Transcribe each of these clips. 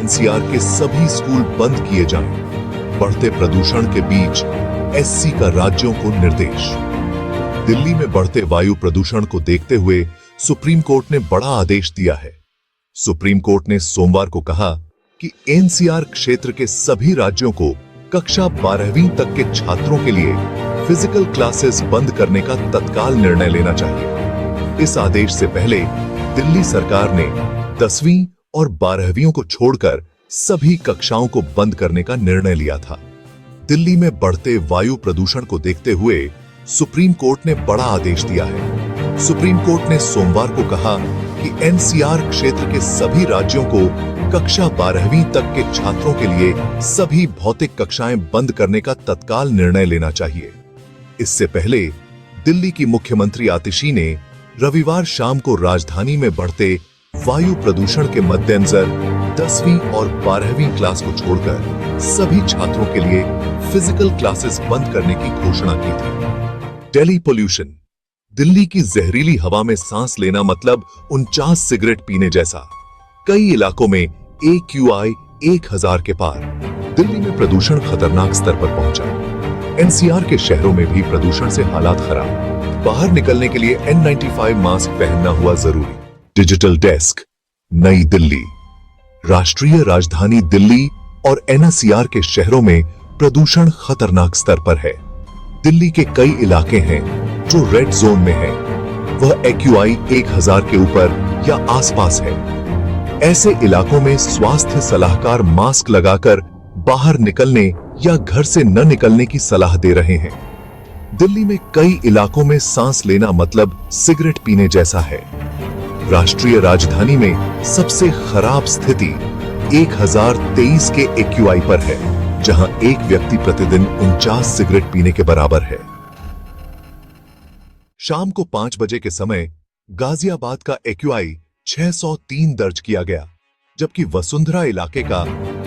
NCR के सभी school बंद किए जाएं। बढ़ते प्रदूषण के बीच एससी का राज्यों को निर्देश। दिल्ली में बढ़ते वायु प्रदूषण को देखते हुए सुप्रीम कोर्ट ने बड़ा आदेश दिया है। सुप्रीम कोर्ट ने सोमवार को कहा कि एनसीआर क्षेत्र के सभी राज्यों को कक्षा 12वीं तक के छात्रों के लिए फिजिकल क्लासेस बंद करने का तत्काल निर्णय लेना चाहिए। इस आदेश से पहले दिल्ली सरकार ने 10वीं और 12वीं को छोड़कर सभी कक्षाओं को बंद करने का निर्णय लिया था। दिल्ली में बढ़ते वायु प्रदूषण को देखते हुए सुप्रीम कोर्ट ने बड़ा आदेश दिया है। सुप्रीम कोर्ट ने सोमवार को कहा कि एनसीआर क्षेत्र के सभी राज्यों को कक्षा 12वीं तक के छात्रों के लिए सभी भौतिक कक्षाएं बंद करने का तत्काल निर्णय लेना चाहिए। इससे पहले दिल्ली की मुख्यमंत्री आतिशी ने रविवार शाम को राजधानी में बढ़ते वायु प्रदूषण के मद्देनजर 10वीं और 12वीं क्लास को छोड़कर सभी छात्रों के लिए फिजिकल क्लासेस बंद करने की घोषणा की थी। दिल्ली पोल्यूशन। दिल्ली की जहरीली हवा में सांस लेना मतलब 49 सिगरेट पीने जैसा। कई इलाकों में AQI 1000 के पार। दिल्ली में प्रदूषण खतरनाक स्तर पर पहुंचा। एनसीआर के शहरों में भी प्रदूषण से हालात खराब। बाहर निकलने के लिए N95 मास्क पहनना हुआ जरूरी। Digital desk. नई दिल्ली। राष्ट्रीय राजधानी दिल्ली और एनसीआर के शहरों में प्रदूषण खतरनाक स्तर पर है। दिल्ली के कई इलाके हैं जो रेड जोन में हैं। वह AQI 1000 के ऊपर या आसपास है। ऐसे इलाकों में स्वास्थ्य सलाहकार मास्क लगाकर बाहर निकलने या घर से न निकलने की सलाह दे रहे हैं। दिल्ली में कई इलाकों में सांस लेना मतलब सिगरेट पीने जैसा है। राष्ट्रीय राजधानी में सबसे खराब स्थिति 1023 के AQI पर है, जहां एक व्यक्ति प्रतिदिन 49 सिगरेट पीने के बराबर है। शाम को 5 बजे के समय गाजियाबाद का AQI 603 दर्ज किया गया, जबकि वसुंधरा इलाके का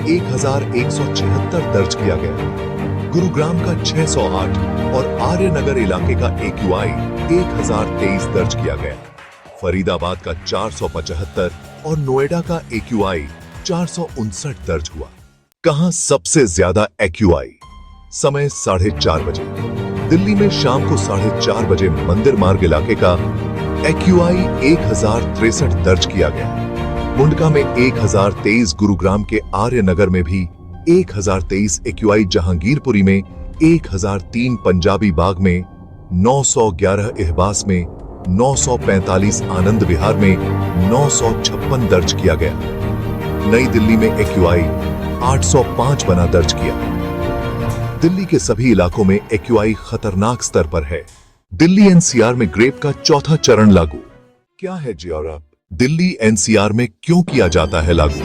1176 दर्ज किया गया। गुरुग्राम का 608 और आर्यनगर इलाके का AQI 1023 दर्ज किया गया। फरीदाबाद का 475 और नोएडा का AQI 459 दर्ज हुआ। कहां सबसे ज्यादा AQI? समय 4:30 बजे। दिल्ली में शाम को 4:30 बजे मंदिर मार्ग इलाके का AQI 1063 दर्ज किया गया। मुंडका में 1023, गुरुग्राम के आर्यनगर में भी 1023 AQI, जहांगीरपुरी में 1003, पंजाबी बाग में 911, इहबास में 945, आनंद विहार में 956 दर्ज किया गया। नई दिल्ली में AQI 805 बना दर्ज किया। दिल्ली के सभी इलाकों में AQI खतरनाक स्तर पर है। दिल्ली एनसीआर में ग्रेप का चौथा चरण लागू। क्या है जी और अब दिल्ली एनसीआर में क्यों किया जाता है लागू?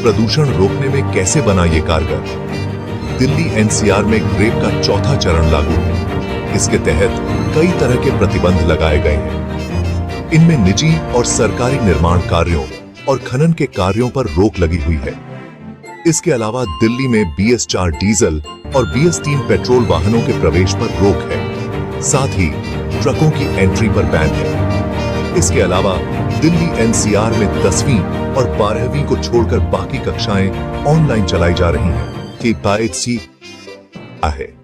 प्रदूषण रोकने में कैसे बना ये कारगर? दिल्ली एनसीआर में ग्रेप का चौथा चरण लागू है। इसके तहत कई तरह के प्रतिबंध लगाए गए हैं। इनमें निजी और सरकारी निर्माण कार्यों और खनन के कार्यों पर रोक लगी हुई है। इसके अलावा दिल्ली में BS4 डीजल और BS3 पेट्रोल वाहनों के प्रवेश पर रोक है। साथ ही ट्रकों की एंट्री पर बैन है। इसके अलावा दिल्ली एनसीआर में 10वीं और 12वीं को छोड़कर बाकी कक्षाएं ऑनलाइन चलाई जा रही हैं। कि है।